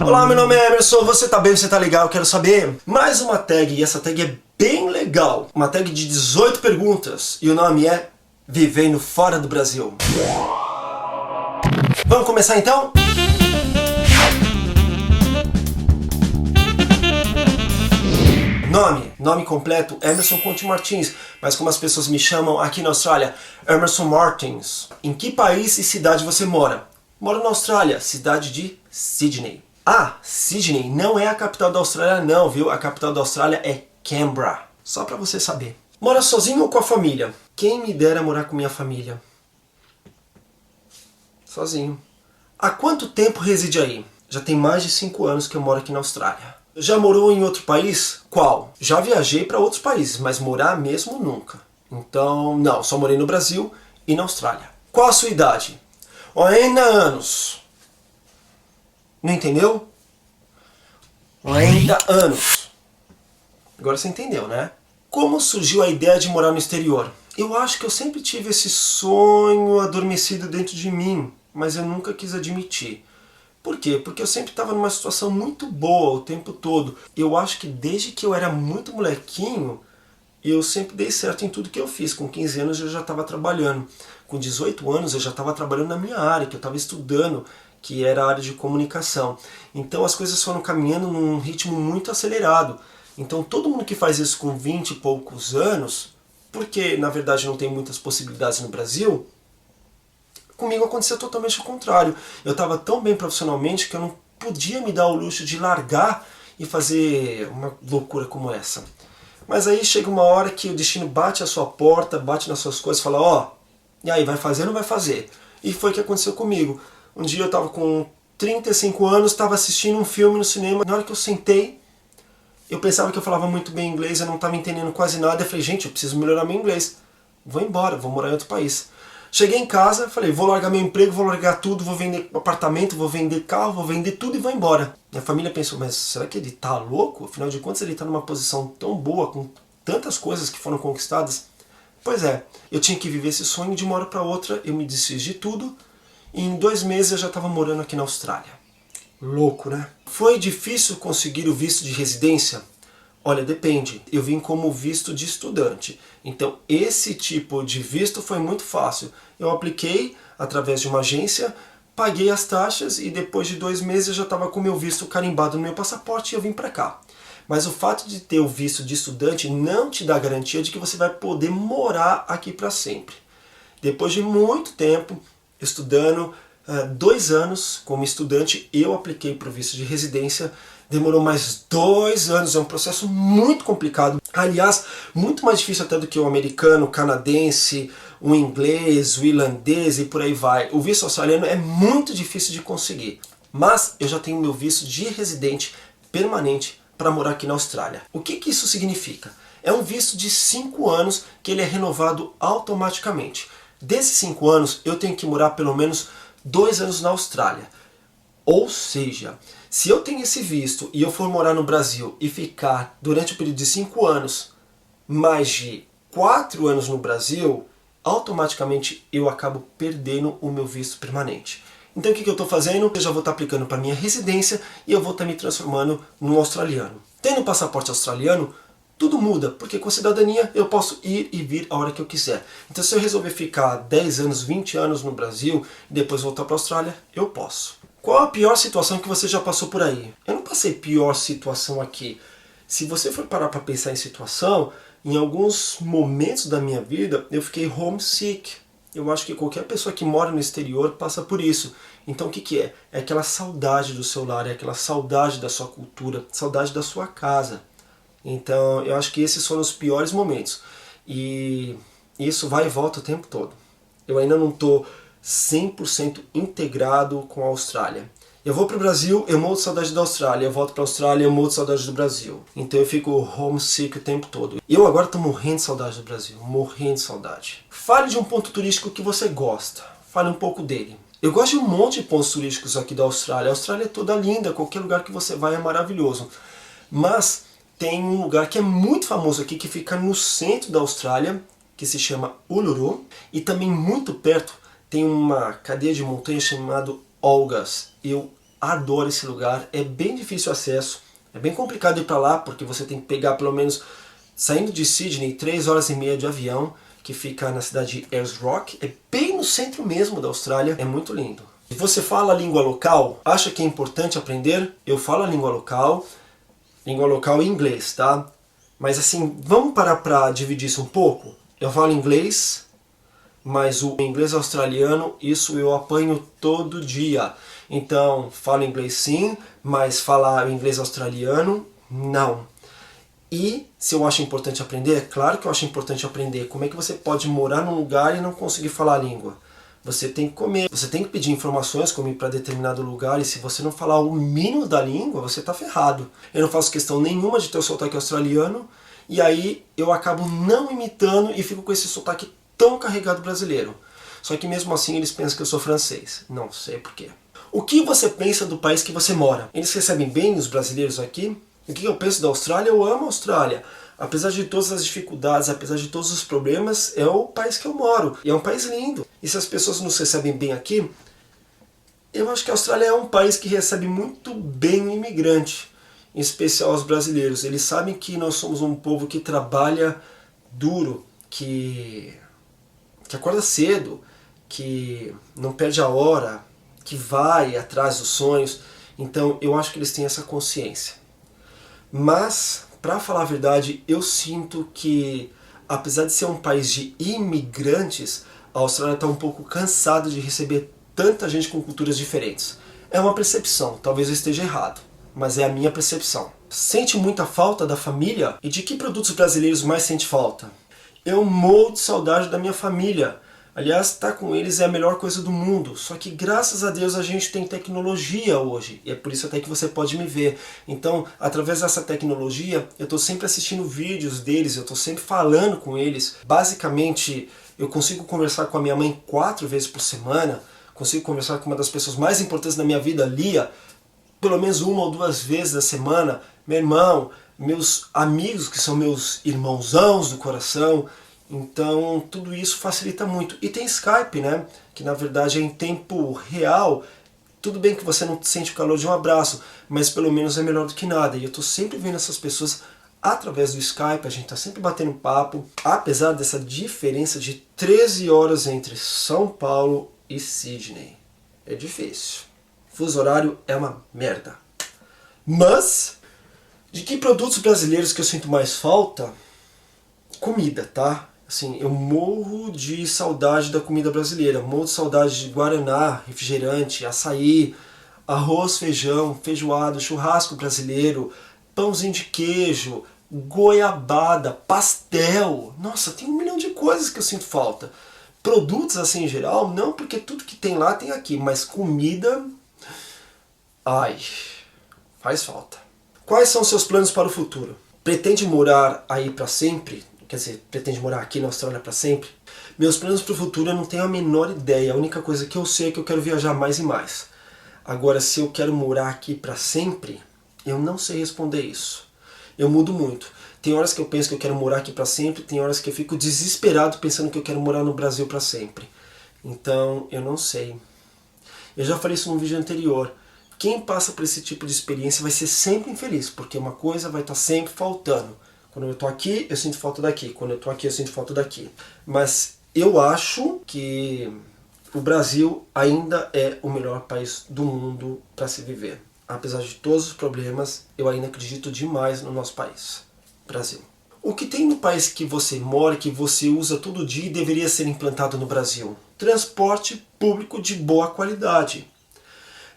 Olá, meu nome é Emerson, você tá bem, você tá legal, eu quero saber. Mais uma tag, e essa tag é bem legal. Uma tag de 18 perguntas, e o nome é Vivendo Fora do Brasil. Vamos começar então? Nome completo, Emerson Conte Martins, mas como as pessoas me chamam aqui na Austrália, Emerson Martins. Em que país e cidade você mora? Moro na Austrália, cidade de Sydney. Ah, Sydney não é a capital da Austrália não, viu? A capital da Austrália é Canberra, só pra você saber. Mora sozinho ou com a família? Quem me dera morar com minha família. Sozinho. Há quanto tempo reside aí? Já tem mais de 5 anos que eu moro aqui na Austrália. Já morou em outro país? Qual? Já viajei para outros países, mas morar mesmo nunca. Então, não, só morei no Brasil e na Austrália. Qual a sua idade? 80 anos. Não entendeu? 80 anos. Agora você entendeu, né? Como surgiu a ideia de morar no exterior? Eu acho que eu sempre tive esse sonho adormecido dentro de mim, mas eu nunca quis admitir. Por quê? Porque eu sempre estava numa situação muito boa o tempo todo. Eu acho que desde que eu era muito molequinho, eu sempre dei certo em tudo que eu fiz. Com 15 anos eu já estava trabalhando. Com 18 anos eu já estava trabalhando na minha área, que eu estava estudando, que era a área de comunicação. Então as coisas foram caminhando num ritmo muito acelerado. Então todo mundo que faz isso com 20 e poucos anos, porque na verdade não tem muitas possibilidades no Brasil, comigo aconteceu totalmente o contrário. Eu estava tão bem profissionalmente que eu não podia me dar o luxo de largar e fazer uma loucura como essa. Mas aí chega uma hora que o destino bate à sua porta, bate nas suas coisas e fala, ó, e aí, vai fazer ou não vai fazer? E foi o que aconteceu comigo. Um dia eu estava com 35 anos, estava assistindo um filme no cinema, na hora que eu sentei, eu pensava que eu falava muito bem inglês, eu não estava entendendo quase nada, eu falei, gente, eu preciso melhorar meu inglês. Vou embora, vou morar em outro país. Cheguei em casa, falei, vou largar meu emprego, vou largar tudo, vou vender apartamento, vou vender carro, vou vender tudo e vou embora. Minha família pensou, mas será que ele tá louco? Afinal de contas ele está numa posição tão boa, com tantas coisas que foram conquistadas. Pois é, eu tinha que viver esse sonho de uma hora para outra, eu me desfiz de tudo e em 2 meses eu já estava morando aqui na Austrália. Louco, né? Foi difícil conseguir o visto de residência? Olha, depende. Eu vim como visto de estudante. Então, esse tipo de visto foi muito fácil. Eu apliquei através de uma agência, paguei as taxas e depois de 2 meses eu já estava com o meu visto carimbado no meu passaporte e eu vim para cá. Mas o fato de ter o visto de estudante não te dá garantia de que você vai poder morar aqui para sempre. Depois de muito tempo estudando, 2 anos como estudante, eu apliquei para o visto de residência. Demorou mais 2 anos, é um processo muito complicado. Aliás, muito mais difícil até do que o americano, o canadense, o inglês, o irlandês e por aí vai. O visto australiano é muito difícil de conseguir. Mas eu já tenho meu visto de residente permanente para morar aqui na Austrália. O que isso significa? É um visto de 5 anos que ele é renovado automaticamente. Desses 5 anos eu tenho que morar pelo menos 2 anos na Austrália. Ou seja, se eu tenho esse visto e eu for morar no Brasil e ficar durante o período de 5 anos, mais de 4 anos no Brasil, automaticamente eu acabo perdendo o meu visto permanente. Então o que eu estou fazendo? Eu já vou estar aplicando para minha residência e eu vou estar me transformando num australiano. Tendo um passaporte australiano, tudo muda, porque com cidadania eu posso ir e vir a hora que eu quiser. Então se eu resolver ficar 10 anos, 20 anos no Brasil e depois voltar para a Austrália, eu posso. Qual a pior situação que você já passou por aí? Eu não passei pior situação aqui. Se você for parar para pensar em situação, em alguns momentos da minha vida eu fiquei homesick. Eu acho que qualquer pessoa que mora no exterior passa por isso. Então o que é? É aquela saudade do seu lar, é aquela saudade da sua cultura, saudade da sua casa. Então eu acho que esses foram os piores momentos. E isso vai e volta o tempo todo. Eu ainda não estou 100% integrado com a Austrália. Eu vou para o Brasil, eu morro de saudade da Austrália. Eu volto para a Austrália, eu morro de saudade do Brasil. Então eu fico homesick o tempo todo. E eu agora estou morrendo de saudade do Brasil, morrendo de saudade. Fale de um ponto turístico que você gosta. Fale um pouco dele. Eu gosto de um monte de pontos turísticos aqui da Austrália. A Austrália é toda linda, qualquer lugar que você vai é maravilhoso. Mas tem um lugar que é muito famoso aqui, que fica no centro da Austrália, que se chama Uluru. E também muito perto tem uma cadeia de montanhas chamada Olgas. Eu adoro esse lugar, é bem difícil o acesso, é bem complicado ir para lá, porque você tem que pegar pelo menos, saindo de Sydney, 3 horas e meia de avião, que fica na cidade de Ayers Rock, é bem no centro mesmo da Austrália, é muito lindo. Se você fala a língua local, acha que é importante aprender? Eu falo a língua local e inglês, tá? Mas assim, vamos parar para dividir isso um pouco? Eu falo inglês, mas o inglês australiano, isso eu apanho todo dia. Então, falo inglês sim, mas falar o inglês australiano, não. E se eu acho importante aprender, é claro que eu acho importante aprender. Como é que você pode morar num lugar e não conseguir falar a língua? Você tem que comer, você tem que pedir informações como ir para determinado lugar, e se você não falar o mínimo da língua, você está ferrado. Eu não faço questão nenhuma de ter o sotaque australiano, e aí eu acabo não imitando e fico com esse sotaque tão carregado brasileiro. Só que mesmo assim eles pensam que eu sou francês. Não sei porquê. O que você pensa do país que você mora? Eles recebem bem os brasileiros aqui? O que eu penso da Austrália? Eu amo a Austrália. Apesar de todas as dificuldades, apesar de todos os problemas, é o país que eu moro. E é um país lindo. E se as pessoas nos recebem bem aqui, eu acho que a Austrália é um país que recebe muito bem o imigrante, em especial os brasileiros. Eles sabem que nós somos um povo que trabalha duro, que acorda cedo, que não perde a hora, que vai atrás dos sonhos. Então eu acho que eles têm essa consciência. Mas, para falar a verdade, eu sinto que, apesar de ser um país de imigrantes, a Austrália está um pouco cansada de receber tanta gente com culturas diferentes. É uma percepção, talvez eu esteja errado, mas é a minha percepção. Sente muita falta da família? E de que produtos brasileiros mais sente falta? Eu morro de saudade da minha família. Aliás, estar com eles é a melhor coisa do mundo. Só que graças a Deus a gente tem tecnologia hoje. E é por isso até que você pode me ver. Então, através dessa tecnologia, eu estou sempre assistindo vídeos deles, eu estou sempre falando com eles. Basicamente, eu consigo conversar com a minha mãe 4 vezes por semana. Consigo conversar com uma das pessoas mais importantes da minha vida, Lia, pelo menos 1 ou 2 vezes na semana. Meu irmão, meus amigos que são meus irmãozãos do coração. Então tudo isso facilita muito. E tem Skype, né? Que na verdade é em tempo real. Tudo bem que você não sente o calor de um abraço, mas pelo menos é melhor do que nada. E eu estou sempre vendo essas pessoas através do Skype, a gente está sempre batendo papo. Apesar dessa diferença de 13 horas entre São Paulo e Sydney. É difícil. Fuso horário é uma merda. Mas, de que produtos brasileiros que eu sinto mais falta? Comida, tá? Assim, eu morro de saudade da comida brasileira, morro de saudade de guaraná, refrigerante, açaí, arroz, feijão, feijoada, churrasco brasileiro, pãozinho de queijo, goiabada, pastel. Nossa, tem 1 milhão de coisas que eu sinto falta. Produtos assim em geral, não, porque tudo que tem lá tem aqui, mas comida, ai, faz falta. Quais são seus planos para o futuro? Pretende morar aí para sempre? Quer dizer, pretende morar aqui na Austrália para sempre? Meus planos para o futuro eu não tenho a menor ideia. A única coisa que eu sei é que eu quero viajar mais e mais. Agora, se eu quero morar aqui para sempre, eu não sei responder isso. Eu mudo muito. Tem horas que eu penso que eu quero morar aqui para sempre, tem horas que eu fico desesperado pensando que eu quero morar no Brasil para sempre. Então, eu não sei. Eu já falei isso num vídeo anterior. Quem passa por esse tipo de experiência vai ser sempre infeliz, porque uma coisa vai estar sempre faltando. Quando eu estou aqui, eu sinto falta daqui. Quando eu estou aqui, eu sinto falta daqui. Mas eu acho que o Brasil ainda é o melhor país do mundo para se viver. Apesar de todos os problemas, eu ainda acredito demais no nosso país, Brasil. O que tem no país que você mora, que você usa todo dia e deveria ser implantado no Brasil? Transporte público de boa qualidade.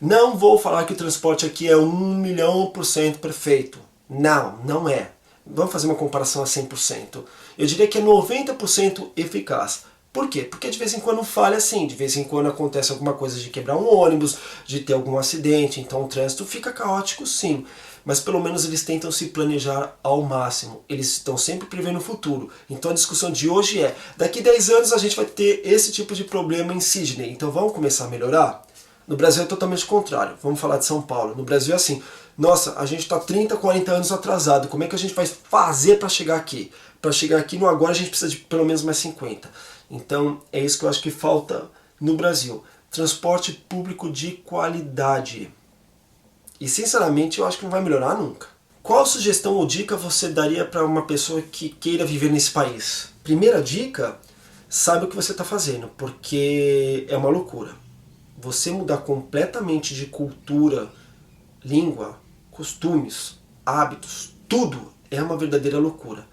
Não vou falar que o transporte aqui é 1.000.000% perfeito. Não, não é. Vamos fazer uma comparação a 100%. Eu diria que é 90% eficaz. Por quê? Porque de vez em quando falha assim, de vez em quando acontece alguma coisa de quebrar um ônibus, de ter algum acidente, então o trânsito fica caótico sim. Mas pelo menos eles tentam se planejar ao máximo. Eles estão sempre prevendo o futuro. Então a discussão de hoje é, daqui 10 anos a gente vai ter esse tipo de problema em Sydney. Então vamos começar a melhorar? No Brasil é totalmente o contrário. Vamos falar de São Paulo. No Brasil é assim, nossa, a gente está 30, 40 anos atrasado. Como é que a gente vai fazer para chegar aqui? Para chegar aqui no agora a gente precisa de pelo menos mais 50. Então é isso que eu acho que falta no Brasil. Transporte público de qualidade. E sinceramente eu acho que não vai melhorar nunca. Qual sugestão ou dica você daria para uma pessoa que queira viver nesse país? Primeira dica, saiba o que você está fazendo, porque é uma loucura. Você mudar completamente de cultura, língua, costumes, hábitos, tudo é uma verdadeira loucura.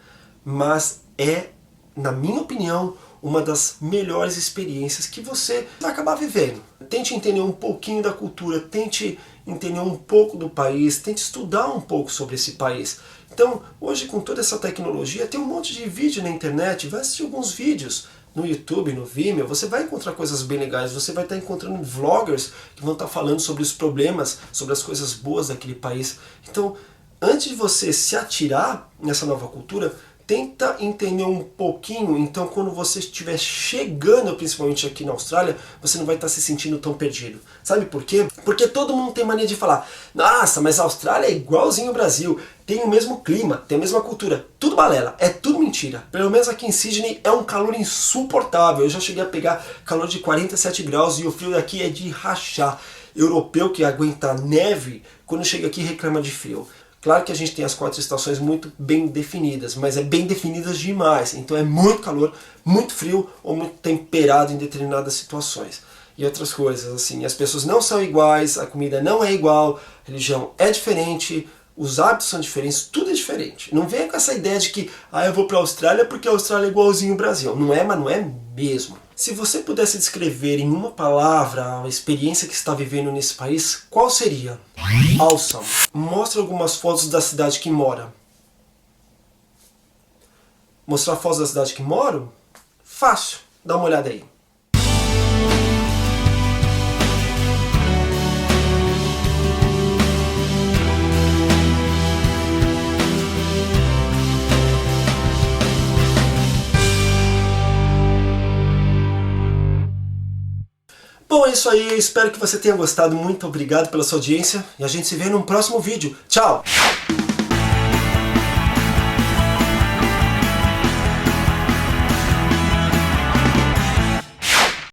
Mas é, na minha opinião, uma das melhores experiências que você vai acabar vivendo. Tente entender um pouquinho da cultura, tente entender um pouco do país, tente estudar um pouco sobre esse país. Então, hoje com toda essa tecnologia, tem um monte de vídeo na internet, vai assistir alguns vídeos no YouTube, no Vimeo, você vai encontrar coisas bem legais, você vai estar encontrando vloggers que vão estar falando sobre os problemas, sobre as coisas boas daquele país. Então, antes de você se atirar nessa nova cultura, tenta entender um pouquinho, então quando você estiver chegando, principalmente aqui na Austrália, você não vai estar se sentindo tão perdido. Sabe por quê? Porque todo mundo tem mania de falar, nossa, mas a Austrália é igualzinho ao Brasil, tem o mesmo clima, tem a mesma cultura. Tudo balela, é tudo mentira. Pelo menos aqui em Sydney é um calor insuportável. Eu já cheguei a pegar calor de 47 graus e o frio daqui é de rachar. Europeu que aguenta neve, quando chega aqui reclama de frio. Claro que a gente tem as 4 estações muito bem definidas, mas é bem definidas demais. Então é muito calor, muito frio ou muito temperado em determinadas situações. E outras coisas, assim, as pessoas não são iguais, a comida não é igual, a religião é diferente, os hábitos são diferentes, tudo é diferente. Não venha com essa ideia de que eu vou para a Austrália porque a Austrália é igualzinho ao Brasil. Não é, mas não é mesmo. Se você pudesse descrever em uma palavra a experiência que está vivendo nesse país, qual seria? Awesome. Mostre algumas fotos da cidade que mora. Mostrar fotos da cidade que moro? Fácil. Dá uma olhada aí. Bom, é isso aí, eu espero que você tenha gostado, muito obrigado pela sua audiência e a gente se vê no próximo vídeo. Tchau!